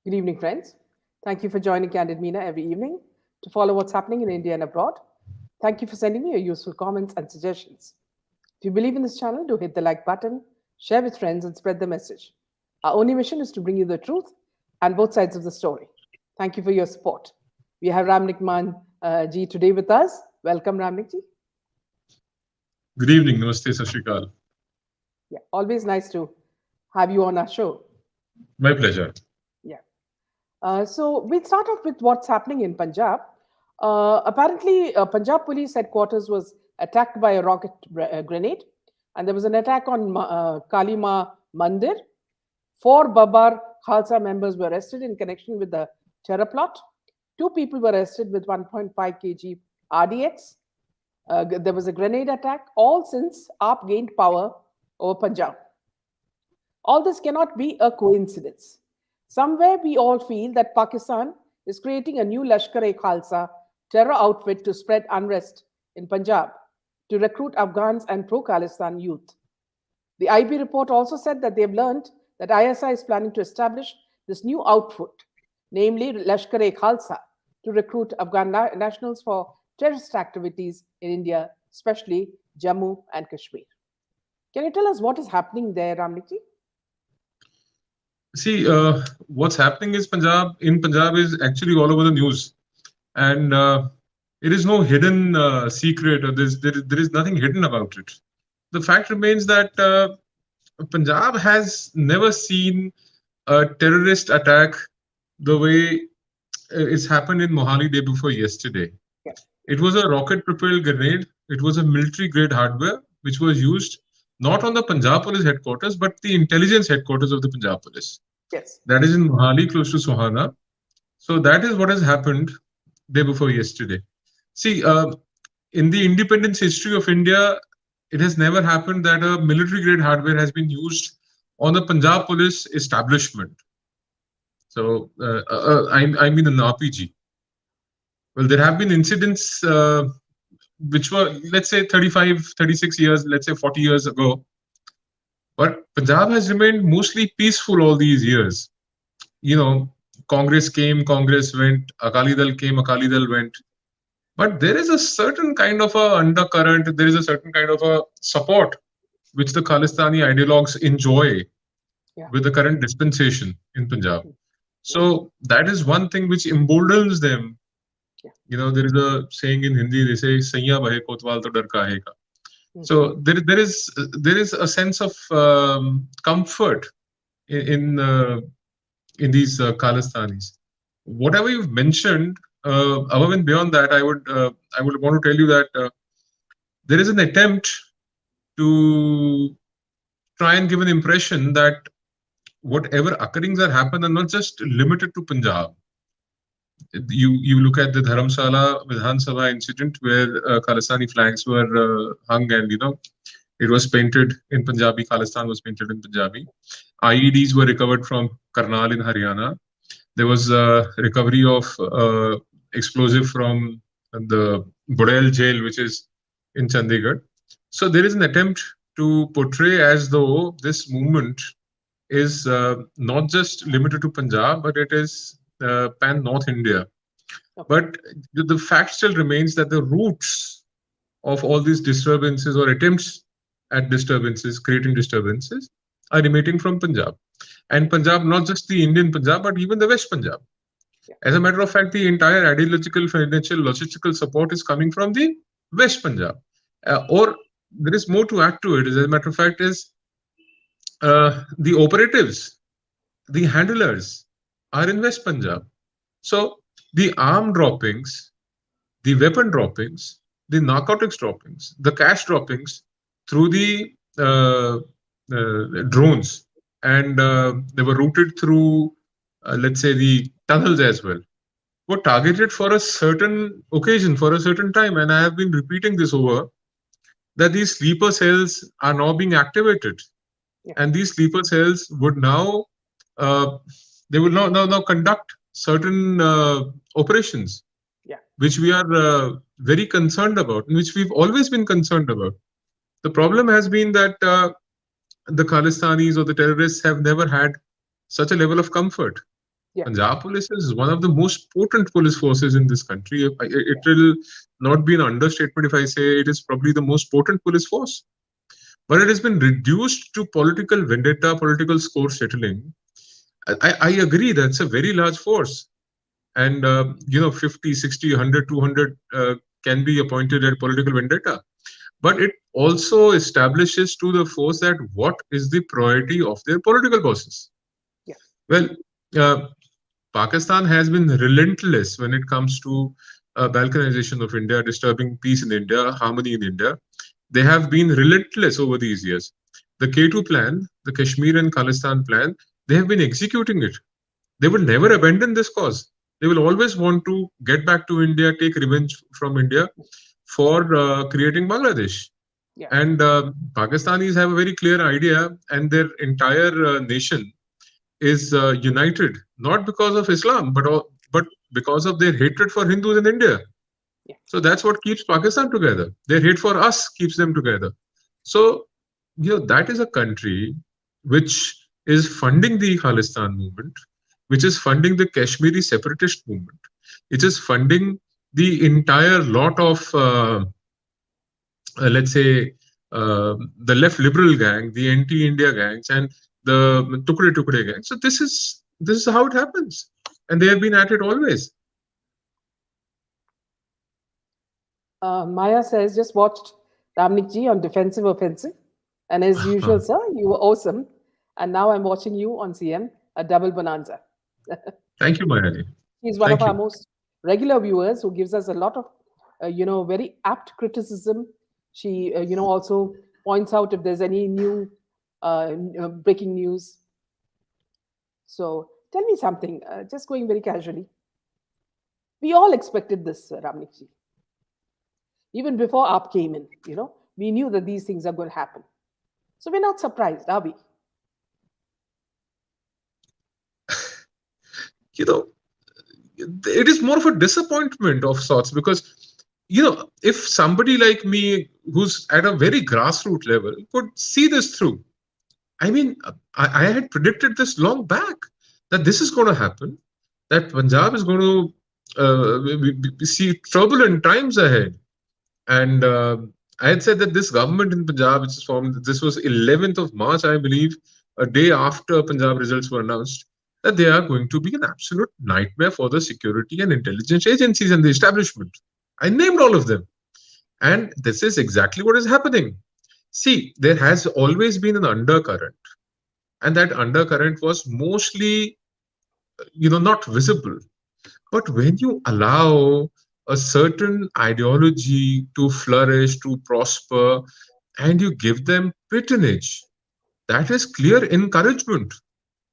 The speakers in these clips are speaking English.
Good evening, friends. Thank you for joining Candid Meena every evening to follow what's happening in India and abroad. Thank you for sending me your useful comments and suggestions. If you believe in this channel, do hit the like button, share with friends, and spread the message. Our only mission is to bring you the truth and both sides of the story. Thank you for your support. We have Ramnik Man ji today with us. Welcome, Ramnik ji. Good evening. Namaste, Sat Shri Akal. Yeah, always nice to have you on our show. My pleasure. Yeah. So we'll start off with what's happening in Punjab. Apparently, Punjab police headquarters was attacked by a rocket grenade, and there was an attack on Kalima Mandir. 4 Babar Khalsa members were arrested in connection with the terror plot. 2 people were arrested with 1.5 kg RDX. There was a grenade attack, all since AAP gained power over Punjab. All this cannot be a coincidence. Somewhere we all feel that Pakistan is creating a new Lashkar-e-Khalsa terror outfit to spread unrest in Punjab, to recruit Afghans and pro-Khalistan youth. The IB report also said that they've learned that ISI is planning to establish this new outfit, namely Lashkar-e-Khalsa, to recruit Afghan nationals for terrorist activities in India, especially Jammu and Kashmir. Can you tell us what is happening there, Ramnikji? See, what's happening is in Punjab is actually all over the news, and it is no hidden secret, or there is nothing hidden about it. The fact remains that Punjab has never seen a terrorist attack the way it's happened in Mohali day before yesterday. Yeah. It was a rocket-propelled grenade. It was a military-grade hardware which was used not on the Punjab Police headquarters, but the intelligence headquarters of the Punjab Police. Yes. That is in Mohali, close to Sohana. So that is what has happened day before yesterday. See, in the independence history of India, it has never happened that a military-grade hardware has been used on the Punjab Police establishment. So, I mean an RPG. Well, there have been incidents which were, let's say, 35, 36 years, let's say 40 years ago. But Punjab has remained mostly peaceful all these years. You know, Congress came, Congress went, Akali Dal came, Akali Dal went. But there is a certain kind of a undercurrent, there is a certain kind of a support which the Khalistani ideologues enjoy with the current dispensation in Punjab. So that is one thing which emboldens them. You know, there is a saying in Hindi, they say, Saiya bahe kotwal to dar kahega. So there is a sense of comfort in these Khalistanis. Whatever you've mentioned, above and beyond that, I would want to tell you that there is an attempt to try and give an impression that whatever occurrings that happen are not just limited to Punjab. You look at the Dharamsala Vidhan Sabha incident where Khalistani flags were hung, and it was painted in Punjabi. Khalistan was painted in Punjabi. IEDs were recovered from Karnal in Haryana. There was a recovery of explosive from the Bodel jail, which is in Chandigarh. So there is an attempt to portray as though this movement is not just limited to Punjab, but it is pan North India. But the fact still remains that the roots of all these disturbances or attempts at disturbances, creating disturbances, are emanating from Punjab. And Punjab, not just the Indian Punjab, but even the West Punjab. As a matter of fact, the entire ideological, financial, logistical support is coming from the West Punjab. Or there is more to add to it. As a matter of fact, is the operatives, the handlers are in West Punjab. So the arm droppings, the weapon droppings, the narcotics droppings, the cash droppings through the drones, and they were routed through, let's say, the tunnels as well, were targeted for a certain occasion, for a certain time. And I have been repeating this over, that these sleeper cells are now being activated. And these sleeper cells would now, they will now conduct certain operations, which we are very concerned about, and which we've always been concerned about. The problem has been that the Khalistanis or the terrorists have never had such a level of comfort. Yeah. Punjab police is one of the most potent police forces in this country. It will not be an understatement if I say it is probably the most potent police force. But it has been reduced to political vendetta, political score settling. I agree that's a very large force. And, 50, 60, 100, 200 can be appointed at political vendetta. But it also establishes to the force that what is the priority of their political bosses. Yeah. Well, uh, Pakistan has been relentless when it comes to balkanization of India, disturbing peace in India, harmony in India. They have been relentless over these years. The K2 plan, the Kashmir and Khalistan plan, they have been executing it. They will never abandon this cause. They will always want to get back to India, take revenge from India for creating Bangladesh. Yeah. And Pakistanis have a very clear idea, and their entire nation is united not because of Islam, but because of their hatred for Hindus in India. Yeah. So that's what keeps Pakistan together. Their hate for us keeps them together. So that is a country which is funding the Khalistan movement, which is funding the Kashmiri separatist movement, which is funding the entire lot of let's say the left liberal gang, the anti-India gangs, and the Tukde Tukde gang. So this is how it happens, and they have been at it always. Maya says, just watched Ramnik ji on Defensive Offensive. And as usual, sir, you were awesome. And now I'm watching you on CN, a double bonanza. Thank you, Mayani. He's one of Thank our you. most regular viewers who gives us a lot of, very apt criticism. She, also points out if there's any new breaking news. So tell me something, just going very casually. We all expected this, Ramnik ji. Even before AAP came in, we knew that these things are going to happen. So we're not surprised, are we? You know, it is more of a disappointment of sorts because if somebody like me who's at a very grassroots level could see this through. I mean, I had predicted this long back that this is going to happen, that Punjab is going to see turbulent times ahead. And I had said that this government in Punjab, which is formed, this was 11th of March, I believe, a day after Punjab results were announced, that they are going to be an absolute nightmare for the security and intelligence agencies and the establishment. I named all of them. And this is exactly what is happening. See, there has always been an undercurrent, and that undercurrent was mostly, not visible. But when you allow a certain ideology to flourish, to prosper, and you give them patronage, that is clear encouragement.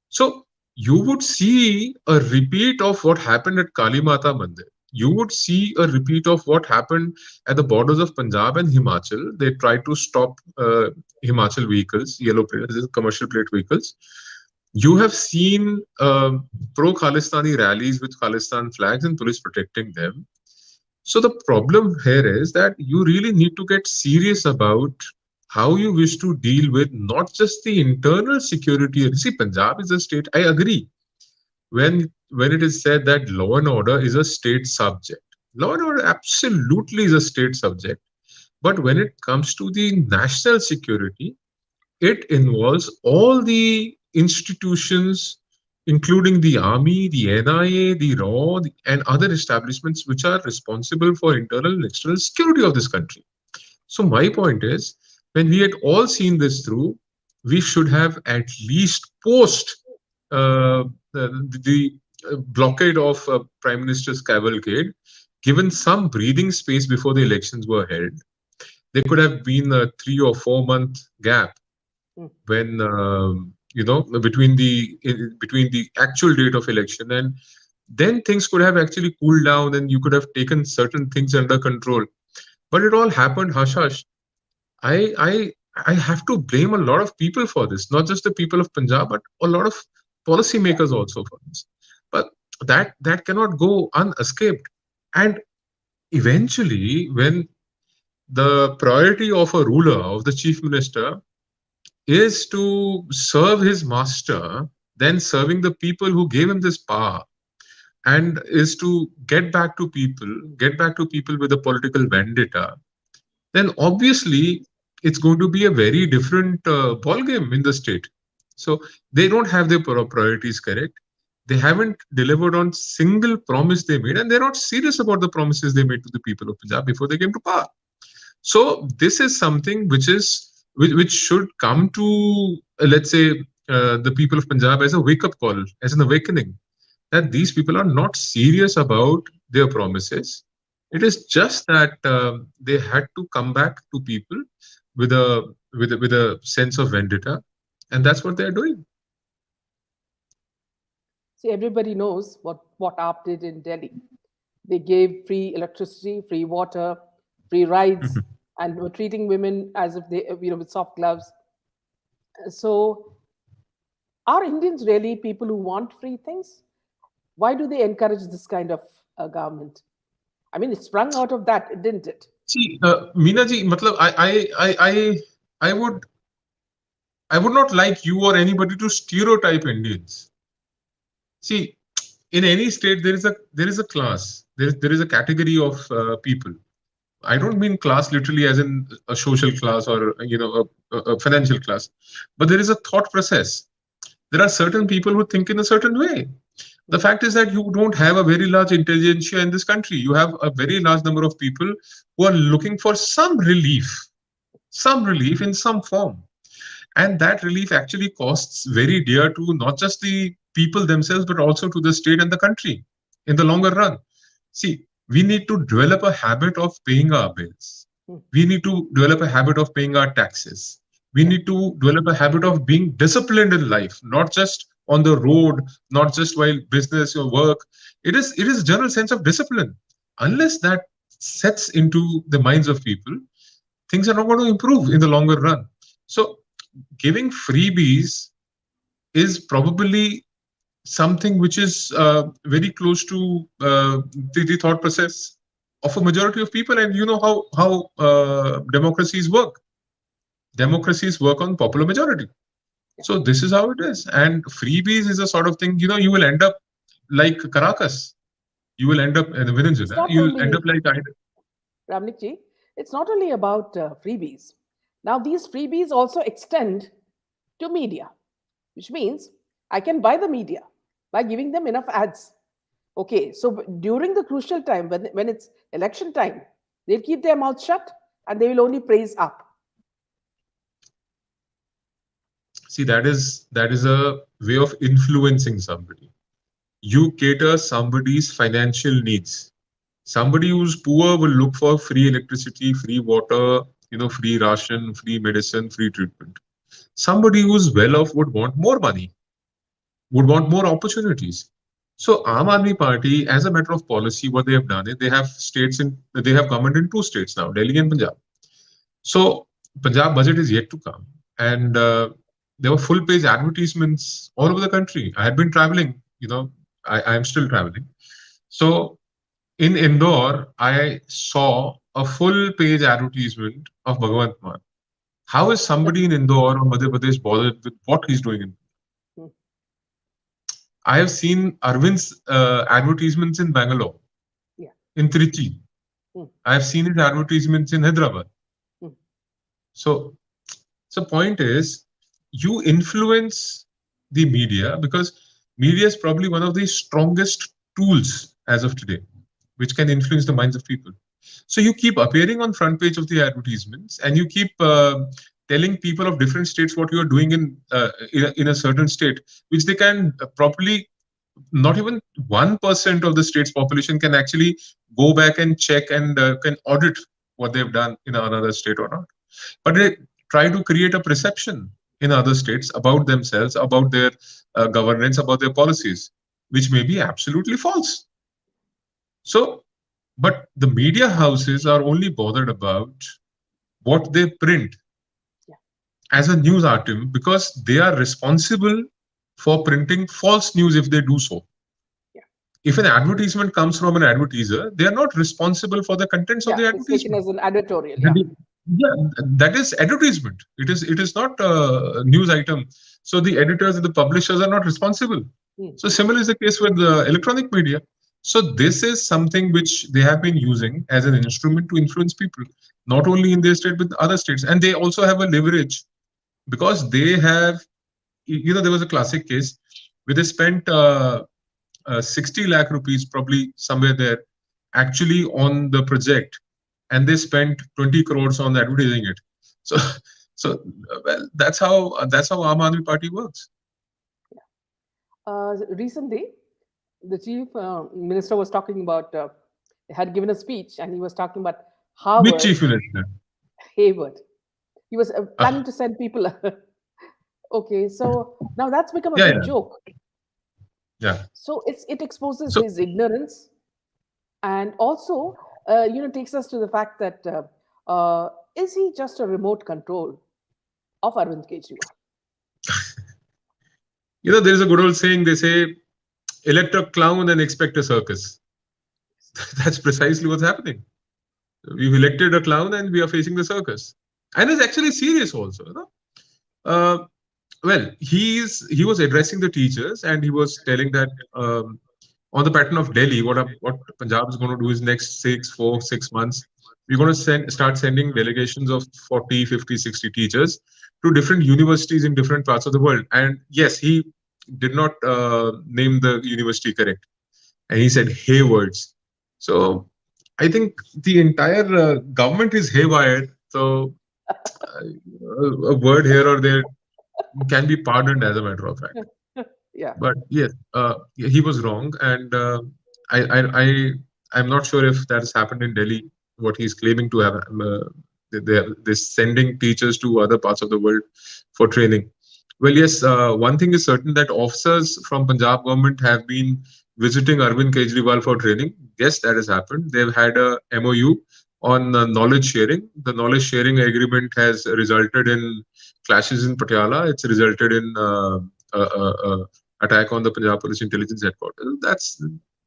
So you would see a repeat of what happened at Kali Mata Mandir. You would see a repeat of what happened at the borders of Punjab and Himachal. They tried to stop Himachal vehicles, yellow plate, commercial plate vehicles. You have seen pro Khalistani rallies with Khalistan flags and police protecting them. So the problem here is that you really need to get serious about how you wish to deal with not just the internal security. See, Punjab is a state. I agree when it is said that law and order is a state subject. Law and order absolutely is a state subject. But when it comes to the national security, it involves all the institutions, including the army, the NIA, the RAW, and other establishments which are responsible for internal and external security of this country. So, my point is, when we had all seen this through, we should have at least post the blockade of Prime Minister's cavalcade given some breathing space before the elections were held. There could have been a 3 or 4 month gap Mm. when between the actual date of election, and then things could have actually cooled down and you could have taken certain things under control. But it all happened hush hush. I i i have to blame a lot of people for this, not just the people of Punjab, but a lot of Yeah. policymakers also for this. But that cannot go unescaped. And eventually, when the priority of a ruler, of the chief minister, is to serve his master, then serving the people who gave him this power, and is to get back to people with a political vendetta, then obviously it's going to be a very different ball game in the state. So they don't have their priorities correct. They haven't delivered on single promise they made, and they're not serious about the promises they made to the people of Punjab before they came to power. So this is something which should come to let's say the people of Punjab as a wake up call, as an awakening, that these people are not serious about their promises. It is just that they had to come back to people with a sense of vendetta, and that's what they are doing. See, everybody knows what AAP did in Delhi. They gave free electricity, free water, free rides, and were treating women as if they, with soft gloves. So, are Indians really people who want free things? Why do they encourage this kind of government? I mean, it sprung out of that, didn't it? See, Meena ji, matlab, I would not like you or anybody to stereotype Indians. See, in any state there is a class, there is a category of people. I don't mean class literally as in a social class or a financial class, but there is a thought process. There are certain people who think in a certain way. The Mhm. fact is that you don't have a very large intelligentsia in this country. You have a very large number of people who are looking for some relief in some form. And that relief actually costs very dear to not just the people themselves, but also to the state and the country in the longer run. See, we need to develop a habit of paying our bills. Mm. We need to develop a habit of paying our taxes. We Yeah. need to develop a habit of being disciplined in life, not just on the road, not just while business or work. It is a general sense of discipline. Unless that sets into the minds of people, things are not going to improve in the longer run. So giving freebies is probably something which is very close to the thought process of a majority of people. And you know how democracies work. Democracies work on popular majority. Yeah. So this is how it is. And freebies is a sort of thing, you will end up like Caracas. You will end up in It's Venezuela. not You'll end up only, like Ramnikji, it's not only about freebies. Now, these freebies also extend to media, which means I can buy the media by giving them enough ads. Okay, so during the crucial time, when it's election time, they'll keep their mouth shut and they will only praise up. see, that is a way of influencing somebody. You cater somebody's financial needs. Somebody who's poor will look for free electricity, free water, free ration, free medicine, free treatment. Somebody who's well off would want more money, would want more opportunities. So Aam Aadmi Party, as a matter of policy, what they have done is they have government in two states now, Delhi and Punjab. So Punjab budget is yet to come, and there were full page advertisements all over the country. I had been traveling, I am still traveling. So in Indore, I saw a full page advertisement of Bhagwant Mann. How is somebody in Indore or Madhya Pradesh bothered with what he's doing? Hmm, I have seen Arvind's advertisements in Bangalore, yeah. in Trichy. Hmm, I have seen his advertisements in Hyderabad. hmm, So, so point is, you influence the media because media is probably one of the strongest tools as of today, which can influence the minds of people. So you keep appearing on front page of the advertisements, and you keep telling people of different states what you are doing in a certain state, which they can properly. Not even 1% of the state's population can actually go back and check and can audit what they've done in another state or not. But they try to create a perception in other states about themselves, about their governance, about their policies, which may be absolutely false. So, but the media houses are only bothered about what they print yeah, as a news item because they are responsible for printing false news if they do so. yeah. If an advertisement comes from an advertiser, they are not responsible for the contents of Yeah, the it's taken advertisement. as an editorial. Then Yeah. Yeah, that is advertisement. It is not a news item. So the editors and the publishers are not responsible. Hmm. So similar is the case with the electronic media. So this is something which they have been using as an instrument to influence people, not only in their state but other states, and they also have a leverage because they have. There was a classic case where they spent 60 lakh rupees, probably somewhere there, actually on the project, and they spent 20 crores on advertising it. So, well, that's how Aam Aadmi Party works. Recently, the chief minister was talking about, had given a speech, and he was talking about Which Harvard, chief minister? Harvard. He was planning Ah, to send people. Okay, so now that's become a yeah, big yeah, joke. yeah. So it exposes So his ignorance, and also takes us to the fact that is he just a remote control of Arvind Kejriwal? there is a good old saying. They say, "Elect a clown and expect a circus." That's precisely what's happening. We've elected a clown and we are facing the circus, and it's actually serious also. Uh, well, he was addressing the teachers and he was telling that on the pattern of Delhi, what Punjab is going to do is next 6 months, we're going to start sending delegations of 40, 50, 60 teachers to different universities in different parts of the world. And yes, he did not name the university correct, and he said Haywards. So I think the entire government is haywired. So a word here or there can be pardoned as a matter of fact. Yeah. But yes, he was wrong, and I'm not sure if that has happened in Delhi. What he's claiming to have, they're sending teachers to other parts of the world for training. Well, yes, one thing is certain that officers from Punjab government have been visiting Arvind Kejriwal for training. Yes, that has happened. They've had a MOU on knowledge sharing. The knowledge sharing agreement has resulted in clashes in Patiala. It's resulted in attack on the Punjab Police Intelligence Headquarters.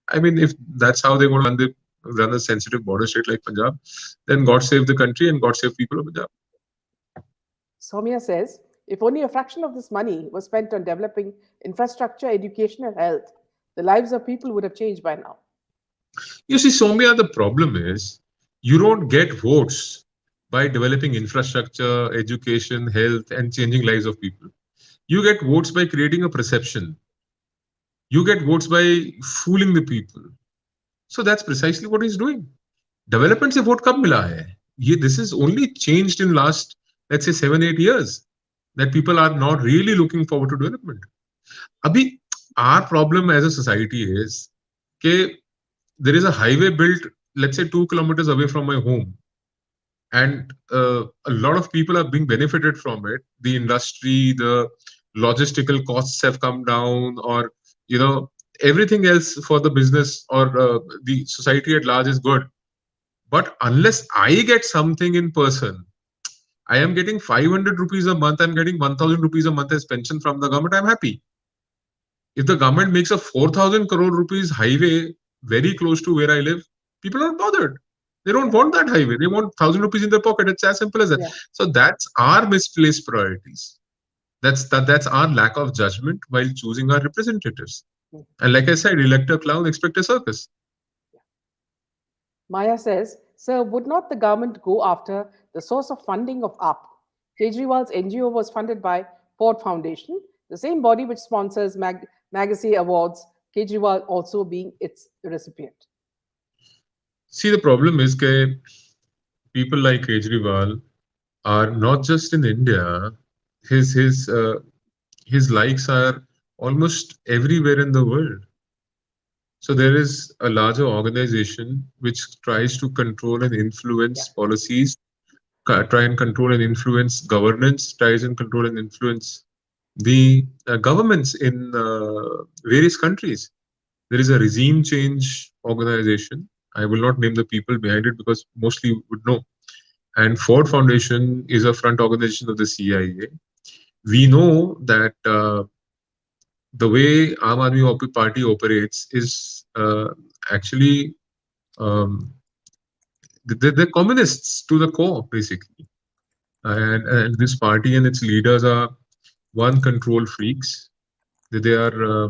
I mean, if that's how they want to run a sensitive border state like Punjab, then God save the country and God save people of Punjab. Soumya says if only a fraction of this money was spent on developing infrastructure, education, and health, the lives of people would have changed by now. You see, Somya, the problem is you don't get votes by developing infrastructure, education, health, and changing lives of people. You get votes by creating a perception. You get votes by fooling the people. So that's precisely what he's doing. Development से vote कब मिला है? This is only changed in last, let's say, 7, 8 years, that people are not really looking forward to development. अभी our problem as a society is that there is a highway built, let's say, 2 kilometers away from my home, and a lot of people are being benefited from it. The industry, the logistical costs have come down, or everything else for the business or the society at large is good. But unless I get something in person, I am getting 500 rupees a month, I'm getting 1000 rupees a month as pension from the government, I'm happy. If the government makes a 4,000 crore rupees highway very close to where I live, people are not bothered. They don't Yeah, want that highway. They want 1,000 rupees in their pocket. It's as simple as that. yeah. So that's our misplaced priorities. That's our lack of judgment while choosing our representatives. Mm. And like I said, elect a clown, expect a circus. Maya says, Sir, would not the government go after the source of funding of UP? Kejriwal's NGO was funded by Ford Foundation, the same body which sponsors Magazine Awards, Kejriwal also being its recipient. See, the problem is that people like Kejriwal are not just in India. His his uh, his likes are almost everywhere in the world. So there is a larger organization which tries to control and Yeah. influence policies, try and control and influence governance, tries and control and influence the governments in various countries. There is a regime change organization. I will not name the people behind it because mostly you would know. And Ford Foundation is a front organization of the CIA. We know that the way Aam Aadmi Party operates is actually um, they're communists to the core, basically. And this party and its leaders are one control freaks. They are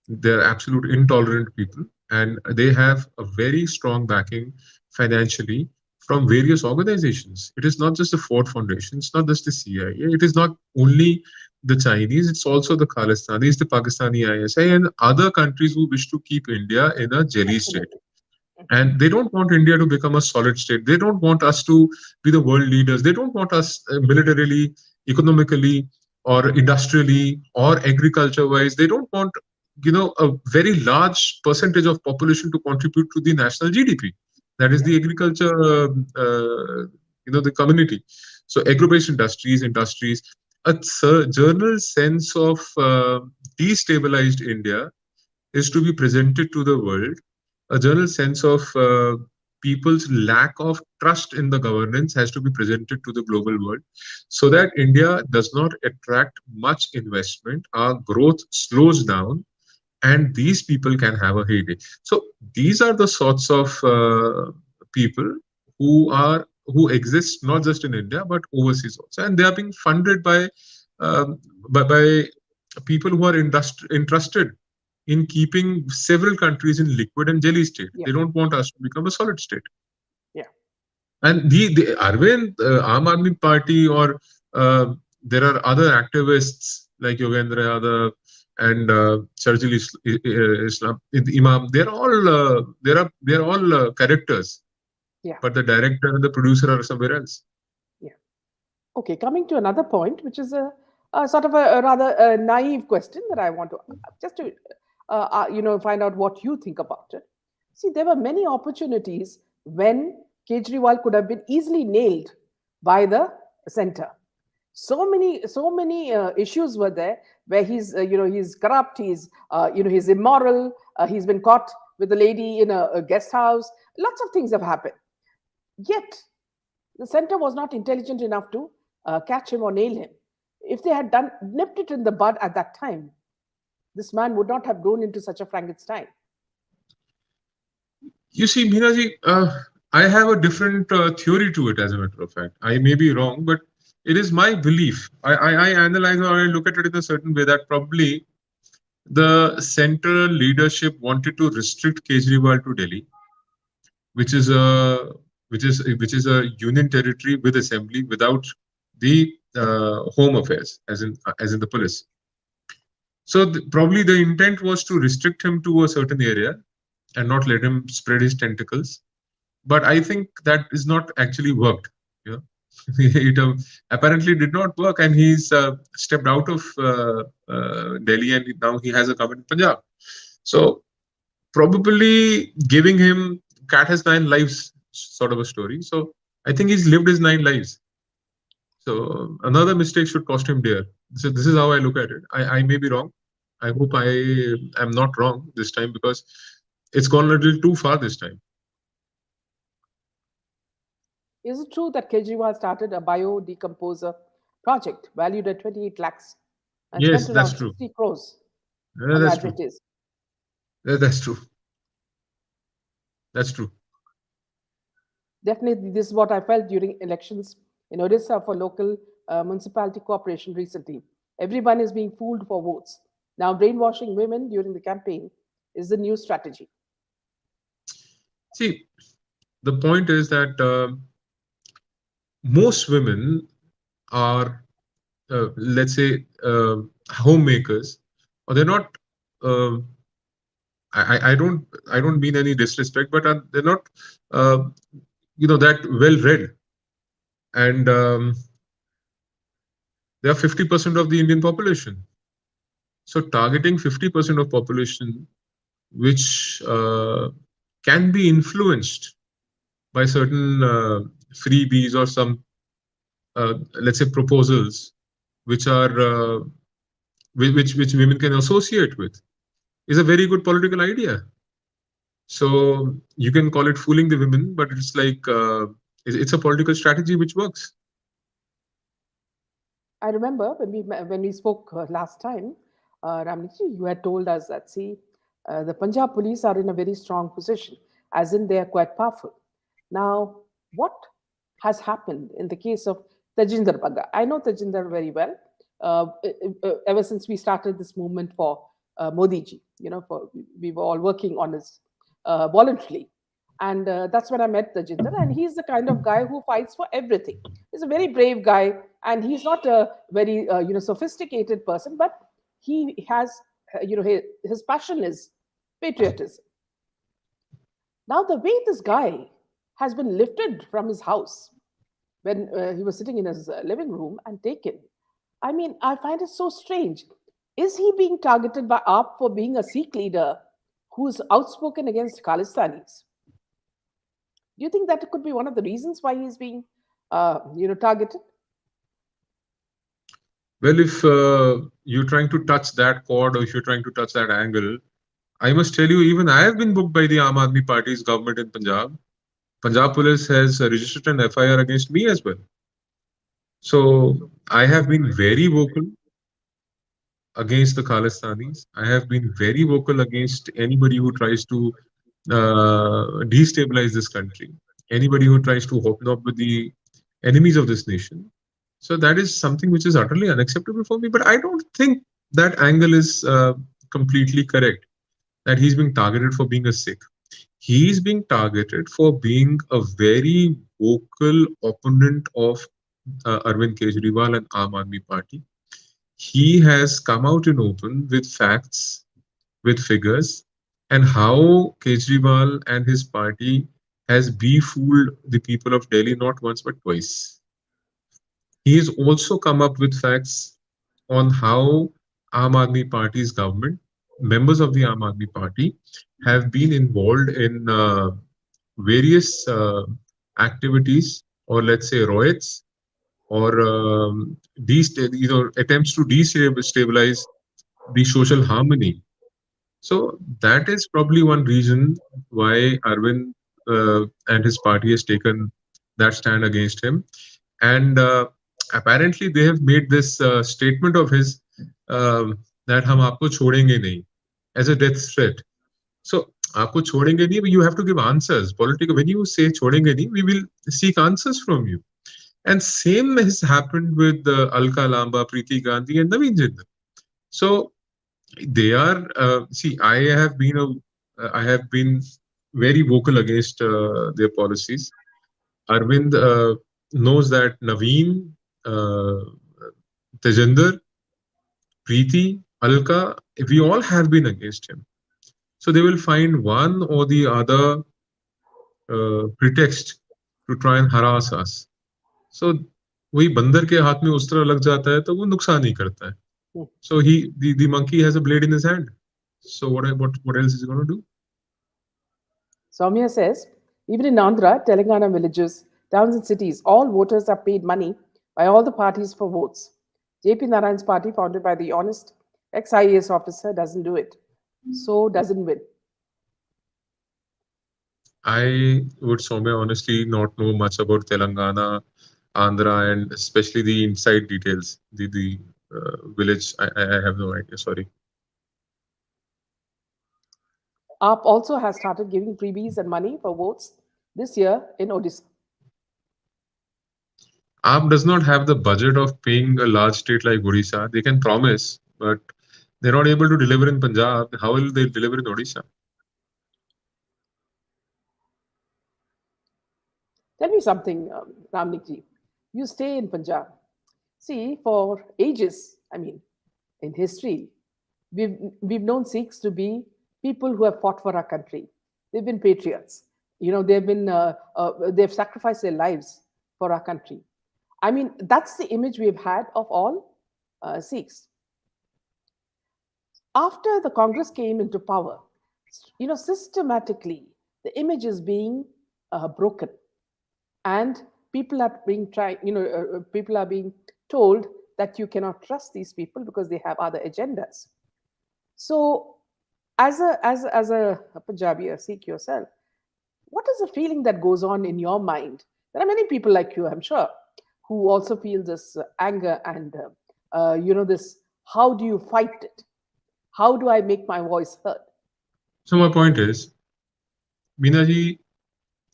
they're absolute intolerant people, and they have a very strong backing financially from various organizations. It is not just the Ford Foundation, it's not just the CIA, it is not only the Chinese, it's also the Khalistanis, the Pakistani ISI, and other countries who wish to keep India in a jelly state. Absolutely. Mhm. And they don't want India to become a solid state. They don't want us to be the world leaders. They don't want us militarily, economically, or industrially, or agriculture wise. They don't want a very large percentage of population to contribute to the national GDP. That is Yeah. the agriculture, the community. So agro-based industries, a general sense of destabilized India is to be presented to the world. A general sense of people's lack of trust in the governance has to be presented to the global world so that India does not attract much investment, our growth slows down, and these people can have a heyday. So these are the sorts of people who exist not just in India but overseas also, and they are being funded um, by people who are entrusted in keeping several countries in liquid and jelly state. Yeah. They don't want us to become a solid state. Yeah. And the Arvind, Aam Aadmi Party, or there are other activists like Yogendra Yadav and Sharjil Islam, Imam. They're all characters, Yeah. but the director and the producer are somewhere else. Yeah. Okay, coming to another point, which is a sort of a rather naive question that I want to just to find out what you think about it. See, there were many opportunities when Kejriwal could have been easily nailed by the center. So many issues were there where he's corrupt, he's immoral, he's been caught with a lady in a guest house. Lots of things have happened. Yet the center was not intelligent enough to catch him or nail him. If they had done nipped it in the bud at that time, this man would not have grown into such a Frankenstein. You see, Meenaji, I have a different theory to it, as a matter of fact. I may be wrong, but it is my belief. I analyze or I look at it in a certain way that probably the central leadership wanted to restrict Kejriwal to Delhi, which is a which is a union territory with assembly without the home affairs, as in the police. So probably the intent was to restrict him to a certain area and not let him spread his tentacles. But I think that is not actually worked. You know, it apparently did not work, and he's stepped out of Delhi, and now he has a government in Punjab. So probably giving him cat has nine lives sort of a story. So I think he's lived his nine lives. So another mistake should cost him dear. So this is how I look at it. I may be wrong. I hope I am not wrong this time because it's gone a little too far this time. Is it true that Kejriwal started a biodecomposer project valued at 28 lakhs and Yes, spent that's around true. 60 crores Yeah, on that's true. advertising? That's true. That's true. Definitely, this is what I felt during elections in Odisha for local municipality corporation recently. Everyone is being fooled for votes. Now, brainwashing women during the campaign is the new strategy. See, the point is that most women are, let's say, homemakers, or they're not. Uh, I don't mean any disrespect, but they're not, uh, that well read, and they are 50% of the Indian population. So targeting 50% of population, which can be influenced by certain freebies or some, let's say, proposals, which are which women can associate with, is a very good political idea. So you can call it fooling the women, but it's like it's a political strategy which works. I remember when we spoke last time, Ramniji, you had told us that see, the Punjab police are in a very strong position, as in they are quite powerful. Now, what has happened in the case of Tajinder Bagga. I know Tajinder very well. Ever since we started this movement for Modi ji, for we were all working on his voluntarily, and that's when I met Tajinder. And he's the kind of guy who fights for everything. He's a very brave guy, and he's not a very sophisticated person, but he has his passion is patriotism. Now the way this guy has been lifted from his house when he was sitting in his living room and taken. I mean, I find it so strange. Is he being targeted by AAP for being a Sikh leader who's outspoken against Khalistanis? Do you think that could be one of the reasons why he's being, targeted? Well, if you're trying to touch that chord or if you're trying to touch that angle, I must tell you, even I have been booked by the Aam Aadmi Party's government in Punjab. Punjab Police has registered an FIR against me as well. So I have been very vocal against the Khalistanis. I have been very vocal against anybody who tries to destabilize this country, anybody who tries to hobnob with the enemies of this nation. So that is something which is utterly unacceptable for me. But I don't think that angle is completely correct. That he's being targeted for being a Sikh. He's being targeted for being a very vocal opponent of Arvind Kejriwal and Aam Aadmi Party. He has come out in open with facts, with figures, and how Kejriwal and his party has befooled the people of Delhi not once but twice. He has also come up with facts on how Aam Aadmi Party's government, members of the Aam Aadmi Party, have been involved in various activities, or let's say riots, or attempts to destabilize the social harmony. So that is probably one reason why Arvind and his party has taken that stand against him. And apparently they have made this statement of his, that हम आपको छोड़ेंगे नहीं, as a death threat. So आपको छोड़ेंगे नहीं, you have to give answers. Political, when you say छोड़ेंगे नहीं, we will seek answers from you. And same has happened with Alka Lamba, Preeti Gandhi, and Naveen Jindal. So they are see. I have been very vocal against their policies. Arvind knows that Naveen, uh, Tajinder, Preeti, Alka, we all have been against him. So they will find one or the other pretext to try and harass us. So वही बंदर के हाथ में उस तरह लग जाता है तो वो नुकसान ही करता है. So the monkey has a blade in his hand. So what else is he going to do? Soumya says, even in Andhra, Telangana villages, towns and cities, all voters are paid money by all the parties for votes. JP Narayan's party, founded by the honest ex-IAS officer, doesn't do it. So doesn't win. I would, Soumya, honestly not know much about Telangana, Andhra, and especially the inside details. The village, I have no idea. Sorry. AAP also has started giving freebies and money for votes this year in Odisha. AAP does not have the budget of paying a large state like Odisha. They can promise, but they're not able to deliver in Punjab. How will they deliver in Odisha? Tell me something, Ramnikji. You stay in Punjab. See, for ages, I mean, in history, we've known Sikhs to be people who have fought for our country. They've been patriots. They've sacrificed their lives for our country. I mean, that's the image we've had of all Sikhs. After the Congress came into power, systematically the image is being broken, and people are being told that you cannot trust these people because they have other agendas. So, as a Punjabi, a Sikh yourself, what is the feeling that goes on in your mind? There are many people like you, I'm sure, who also feel this anger and this. How do you fight it? How do I make my voice heard? So my point is, Minaji,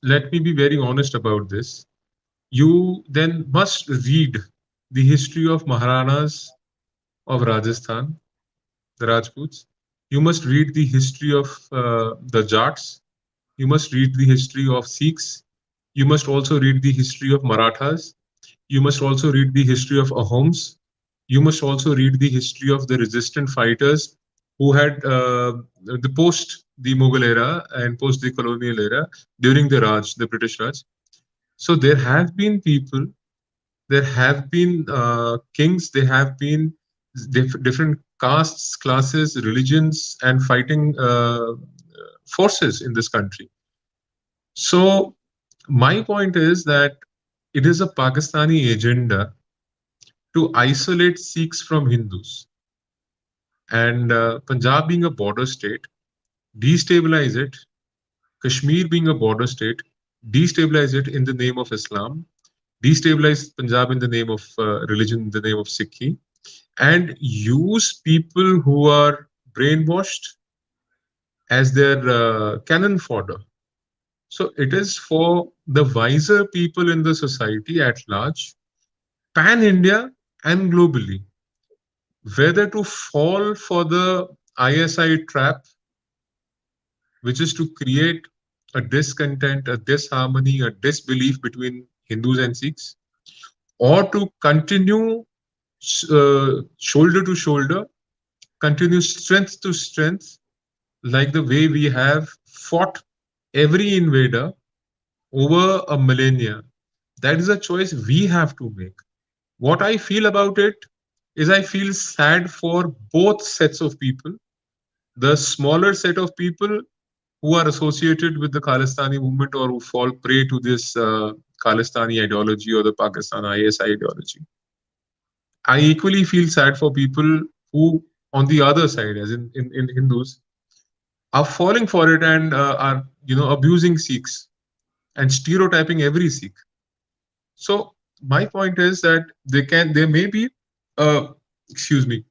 let me be very honest about this. you then must read the history of Maharanas of Rajasthan, the Rajputs. You must read the history of the Jats. You must read the history of Sikhs. You must also read the history of Marathas. You must also read the history of Ahoms. You must also read the history of the resistant fighters who had the post the Mughal era and post the colonial era during the Raj, the British Raj. So there have been people, there have been kings, there have been different castes, classes, religions, and fighting forces in this country. So my point is that it is a Pakistani agenda to isolate Sikhs from Hindus. And Punjab being a border state, destabilize it. Kashmir being a border state, destabilize it in the name of Islam, destabilize Punjab in the name of religion, in the name of Sikhi, and use people who are brainwashed as their cannon fodder. So it is for the wiser people in the society at large, pan India and globally, whether to fall for the ISI trap, which is to create a discontent, a disharmony, a disbelief between Hindus and Sikhs, or to continue shoulder to shoulder, continue strength to strength, like the way we have fought every invader over a millennia. That is a choice we have to make. What I feel about it is I feel sad for both sets of people. The smaller set of people who are associated with the Khalistani movement or who fall prey to this Khalistani ideology or the Pakistan ISI ideology. I equally feel sad for people who, on the other side, as in Hindus, are falling for it and are abusing Sikhs and stereotyping every Sikh. So my point is that there may be uh, excuse me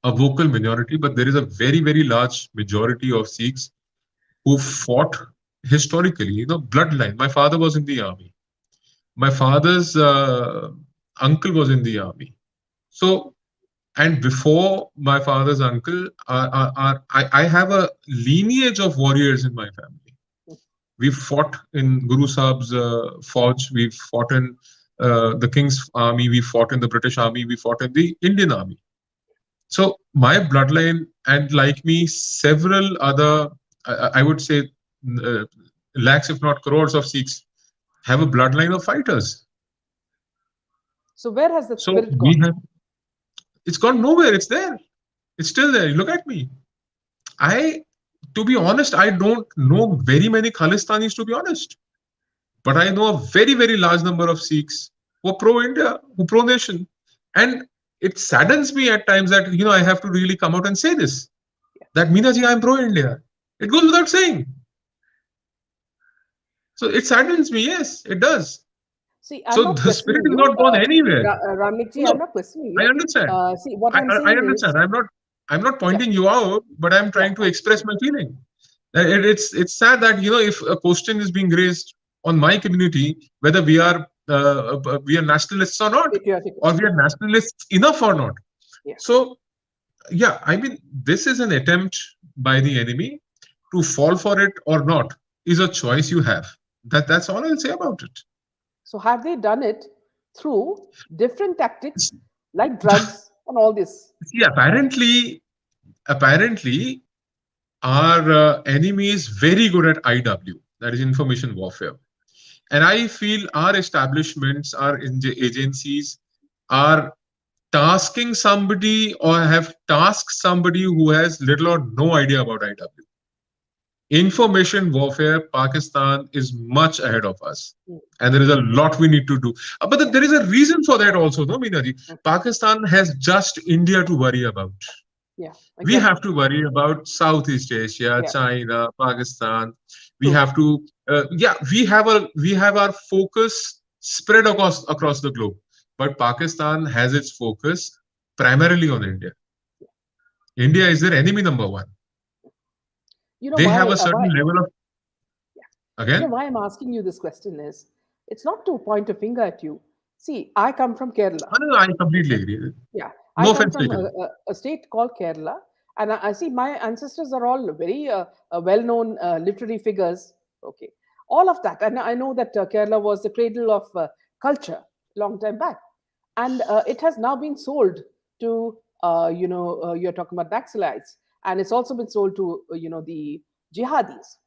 a vocal minority, but there is a very large majority of Sikhs who fought historically. Bloodline. My father was in the army. My father's uncle was in the army. So, and before my father's uncle, I have a lineage of warriors in my family. We fought in Guru Sahab's forge. We fought in the King's army. We fought in the British army. We fought in the Indian army. So my bloodline, and like me, several other, I would say, uh, lakhs, if not crores of Sikhs have a bloodline of fighters. So where has that So spirit we gone? have, it's gone nowhere. It's there. It's still there. Look at me. I, to be honest, I don't know very many Khalistanis, to be honest. But I know a very large number of Sikhs who are pro-India, who pro-nation. And it saddens me at times that, I have to really come out and say this, that Minaji, I'm pro-India. It goes without saying. So it saddens me, yes, it does. See, I'm So not the spirit questioning is you, not gone anywhere. Ramnikji. I'm No, not questioning I you. understand. See, what I'm I saying understand. is, I'm not yeah, pointing you out, but I'm yeah, trying to express my feeling. It's sad that if a question is being raised on my community, whether we are nationalists or not, patriotic. or we are nationalists enough or not. Yeah. So yeah, I mean, this is an attempt by the enemy to fall for it or not is a choice you have. That's all I'll say about it. So have they done it through different tactics like drugs and all this? See, apparently, our enemy is very good at IW, that is information warfare. And I feel our establishments, our agencies are tasking somebody or have tasked somebody who has little or no idea about IW. Information warfare, Pakistan is much ahead of us. Mm. And there is a lot we need to do. But Yeah. there is a reason for that also, no, Minaji? Mm. Pakistan has just India to worry about. Yeah. We Exactly. have to worry about Southeast Asia, Yeah. China, Pakistan. We True. have to, yeah, we have our focus spread across the globe. But Pakistan has its focus primarily on India. India is their enemy number one. You know They have why? a certain level of, Yeah. You know again, why I'm asking you this question is, It's not to point a finger at you. See, I come from Kerala. No, I completely Okay. agree. Yeah, I No come offense from taken. a state called Kerala, and I see my ancestors are all very well-known literary figures. Okay, all of that, and I know that Kerala was the cradle of culture long time back, and it has now been sold to you're talking about Naxalites, and it's also been sold to the jihadis.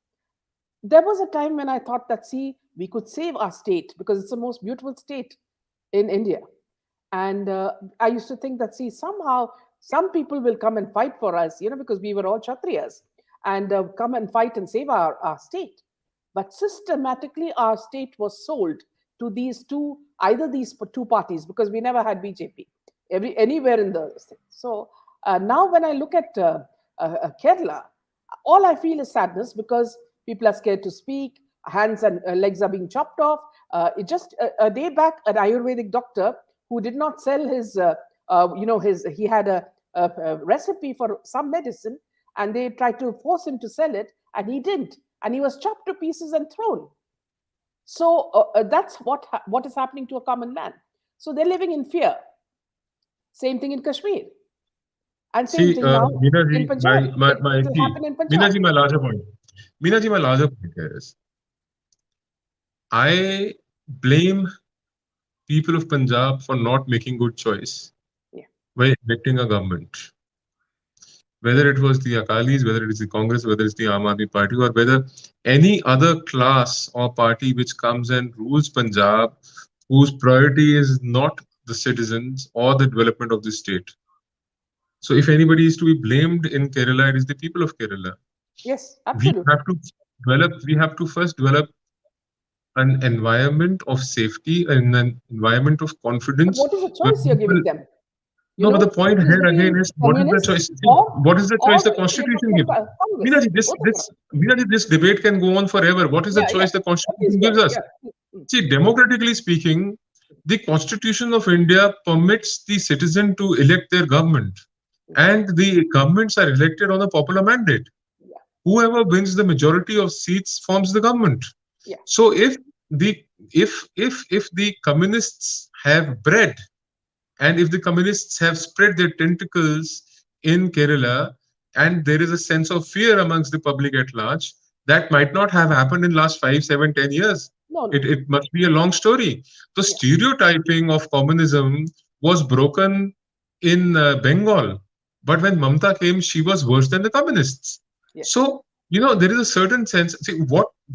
There was a time when I thought that, see, we could save our state because it's the most beautiful state in India. And I used to think that, see, somehow some people will come and fight for us, because we were all Kshatriyas, and come and fight and save our state. But systematically, our state was sold to these two, either these two parties, because we never had BJP anywhere in the state. So now when I look at Kerala, all I feel is sadness because people are scared to speak, hands and legs are being chopped off. Just a day back, an Ayurvedic doctor who did not sell he had a recipe for some medicine, and they tried to force him to sell it, and he didn't, and he was chopped to pieces and thrown. So that's what is happening to a common man. So they're living in fear. Same thing in Kashmir, and same See, thing now Meena in ji, Punjab. It will see, happen in Meena Punjab. ji, my larger point. Meena ji, my larger point here is I blame people of Punjab for not making good choice Yeah. by electing a government. Whether it was the Akalis, whether it is the Congress, whether it's the Aam Aadmi Party, or whether any other class or party which comes and rules Punjab, whose priority is not the citizens or the development of the state. So, if anybody is to be blamed in Kerala, it is the people of Kerala. Yes, We absolutely. have to we have to first develop an environment of safety and an environment of But confidence what is the where choice you're people. giving them? No, but the point It is here again between is what is the choice? communists See, what is the choice or the Constitution gives? Republican Congress. Meenaji, Both of them. This debate can go on forever. What is the Yeah, yeah. choice the Please Constitution go gives ahead. us? Yeah. Mm, See, democratically speaking, the Constitution of India permits the citizen to elect their government, mm, and the governments are elected on a popular mandate. yeah, Whoever wins the majority of seats forms the government. yeah, So the if the communists have bread, and if the communists have spread their tentacles in Kerala, and there is a sense of fear amongst the public at large, that might not have happened in last 5, 7, 10 years. no, no, It must be a long story. The yeah, stereotyping of communism was broken in Bengal, but when Mamta came, she was worse than the communists. yes. So there is a certain sense. See,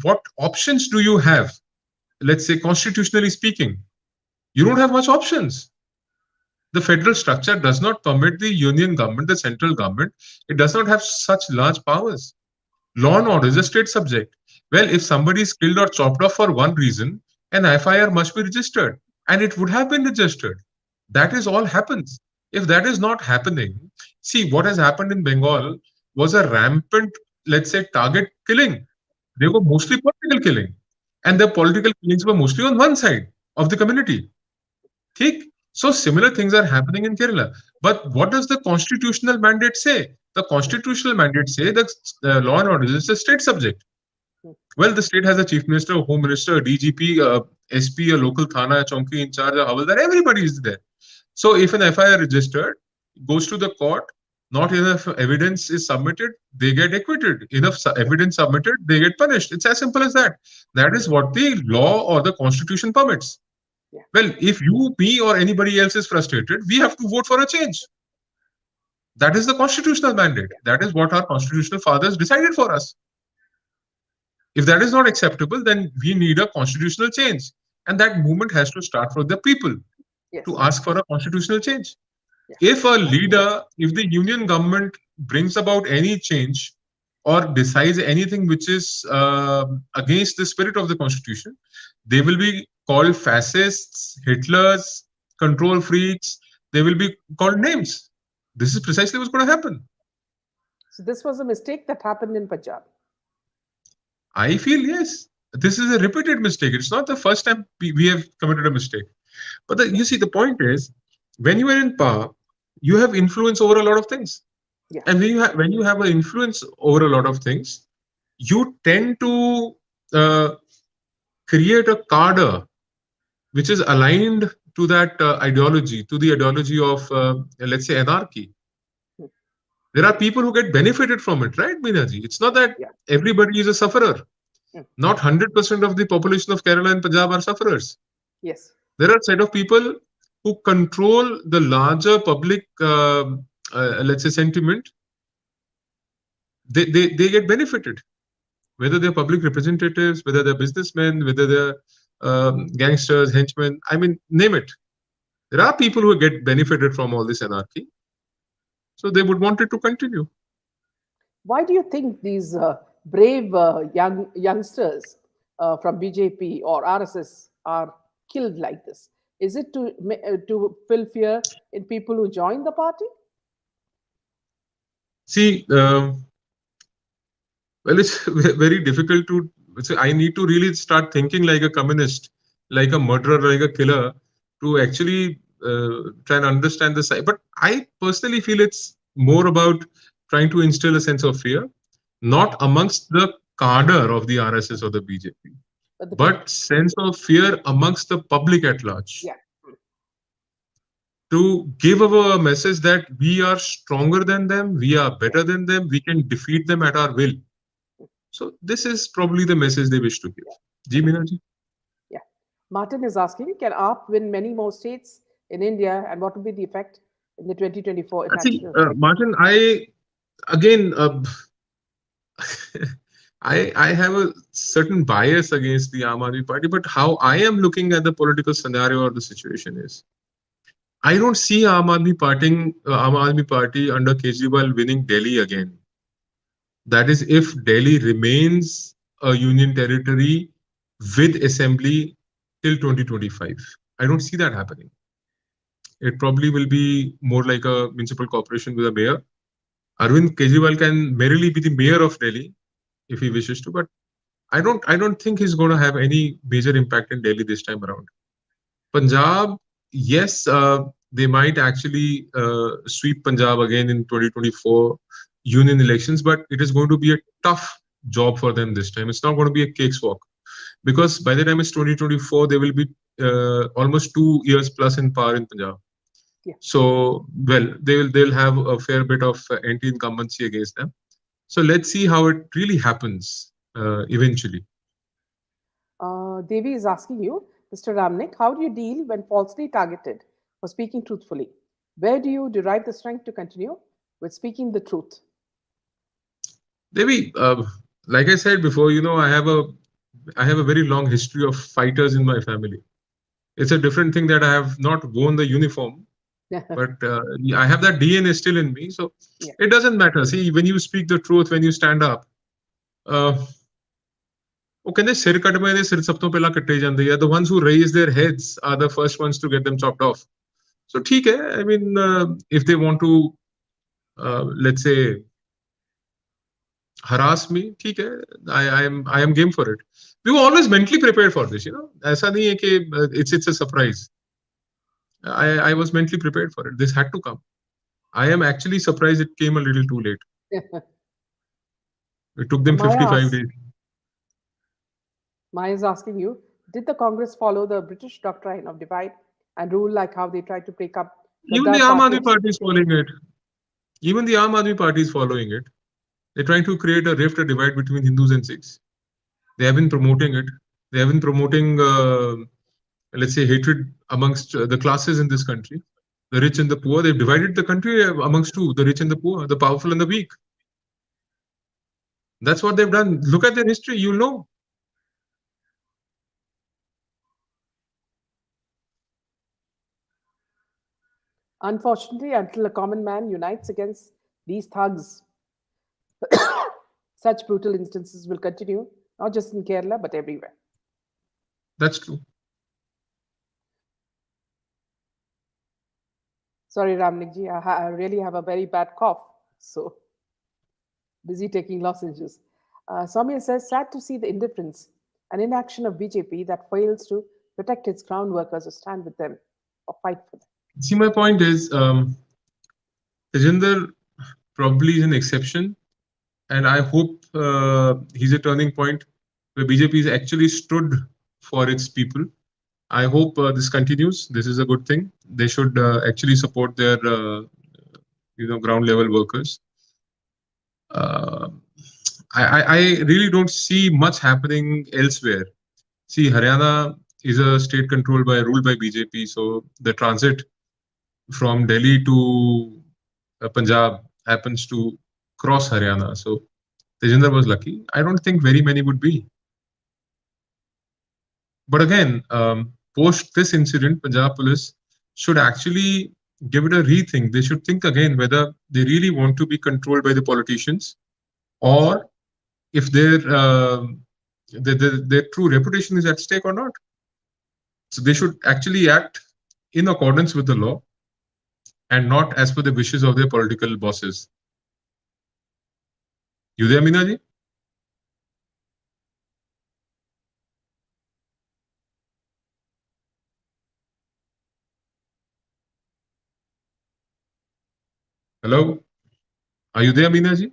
what options do you have? Let's say constitutionally speaking, you don't have much options. The federal structure does not permit the union government, the central government, it does not have such large powers. Law and order is a state subject. Well, if somebody is killed or chopped off for one reason, an FIR must be registered, and it would have been registered. That is all happens. If that is not happening, see what has happened in Bengal was a rampant, let's say, target killing. They were mostly political killing, and the political killings were mostly on one side of the community. ठीक? So similar things are happening in Kerala. But what does the constitutional mandate say? The Mm, constitutional mandate say that law and order is a state subject. mm, Well, the state has a chief minister, a home minister, a DGP, a SP, a local thana, a chonki in charge, a havaldar. Everybody is there. So if an FIR registered goes to the court, not enough evidence is submitted, they get acquitted. Enough evidence submitted, they get punished. It's as simple as that. That is what the law or the constitution permits. yeah, Well, if you, me, or anybody else is frustrated, we have to vote for a change. That is the constitutional mandate. yeah, That is what our constitutional fathers decided for us. If that is not acceptable, then we need a constitutional change. And that movement has to start from the people to yes, ask for a constitutional change. yeah, If a absolutely. leader, if the union government brings about any change or decides anything which is against the spirit of the constitution, they will be called fascists, Hitlers, control freaks. They will be called names. This is precisely what's going to happen. So this was a mistake that happened in Punjab. I feel yes. This is a repeated mistake. It's not the first time we have committed a mistake. But Yeah, you see, the point is, when you are in power, you have influence over a lot of things. yeah, And when you have an influence over a lot of things, you tend to uh, create a cadre. which is aligned to that ideology, to the ideology of, let's say, anarchy. Hmm. There are people who get benefited from it, right, Minaji? It's not that Yeah. everybody is a sufferer. Hmm. Not 100% of the population of Kerala and Punjab are sufferers. Yes. There are a set of people who control the larger public, let's say, sentiment. They get benefited, whether they're public representatives, whether they're businessmen, whether they're gangsters, henchmen. I mean, name it. There are people who get benefited from all this anarchy, so they would want it to continue. Why do you think these brave youngsters from BJP or RSS are killed like this? Is it to fill fear in people who join the party? See, well, it's very difficult to. I need to really start thinking like a communist, like a murderer, like a killer, to actually try and understand the side. But I personally feel it's more about trying to instill a sense of fear, not amongst the cadre of the RSS or the BJP, The people. but sense of fear amongst the public at large. Yeah. To give a message that we are stronger than them, we are Yeah. better than them, we can defeat them at our will. So this is probably the message they wish to give. Yeah. Ji Meena ji. Yeah. Martin is asking, can AAP win many more states in India, and what will be the effect in the 2024 See, election? Martin, I again, I have a certain bias against the Aam Aadmi Party, but how I am looking at the political scenario or the situation is, I don't see Aam Aadmi Party under Kejriwal winning Delhi again. That is, if Delhi remains a union territory with assembly till 2025. I don't see that happening. It probably will be more like a municipal corporation with a mayor. Arvind Kejriwal can merely be the mayor of Delhi if he wishes to, but I don't think he's going to have any major impact in Delhi this time around. Punjab, yes, they might actually sweep Punjab again in 2024 union elections, but it is going to be a tough job for them this time. It's not going to be a cakewalk because by the time it's 2024, they will be almost 2 years plus in power in Punjab. Yeah. So, well, they'll have a fair bit of anti-incumbency against them. So let's see how it really happens eventually. Devi is asking you, Mr. Ramnik, how do you deal when falsely targeted for speaking truthfully? Where do you derive the strength to continue with speaking the truth? Maybe, like I said before, I have a very long history of fighters in my family. It's a different thing that I have not worn the uniform, but I have that DNA still in me. So Yeah. it doesn't matter. See, when you speak the truth, when you stand up, uh, ਉਹ ਕਹਿੰਦੇ ਸਿਰ ਕੱਟਵੇਂ ਦੇ ਸਿਰ ਸਭ ਤੋਂ ਪਹਿਲਾਂ ਕੱਟੇ ਜਾਂਦੇ ਆ, the ones who raise their heads are the first ones to get them chopped off. So ठीक है, I mean, if they want to, let's say, harass me, ठीक है, I am game for it. We were always mentally prepared for this, ऐसा नहीं है कि it's a surprise. I was mentally prepared for it. This had to come. I am actually surprised it came a little too late. It took them Maya 55 asks, days. Maya is asking you, did the Congress follow the British doctrine of divide and rule like how they tried to break up Even the Gadar Aam party Aadmi of Party is 60? following it. Even the Aam Aadmi Party is following it. They're trying to create a rift, a divide between Hindus and Sikhs. They have been promoting it. They have been promoting, let's say, hatred amongst the classes in this country, the rich and the poor. They've divided the country amongst two, the rich and the poor, the powerful and the weak. That's what they've done. Look at their history, you'll know. Unfortunately, until a common man unites against these thugs, such brutal instances will continue, not just in Kerala, but everywhere. That's true. Sorry, Ramnikji, I really have a very bad cough, so busy taking lozenges. Soumya says, sad to see the indifference and inaction of BJP that fails to protect its ground workers or stand with them or fight for them. See, my point is, Tajinder probably is an exception, and I hope he's a turning point where BJP has actually stood for its people I hope this continues. This is a good thing. They should actually support their ground level workers. Uh, I really don't see much happening elsewhere. See, Haryana is a state controlled by ruled by BJP, so the transit from Delhi to Punjab happens to cross Haryana. So Tajinder was lucky. I don't think very many would be. But again, post this incident, Punjab police should actually give it a rethink. They should think again whether they really want to be controlled by the politicians, or if their true reputation is at stake or not. So they should actually act in accordance with the law and not as per the wishes of their political bosses. You there, Minaji? Hello? Are you there, Minaji?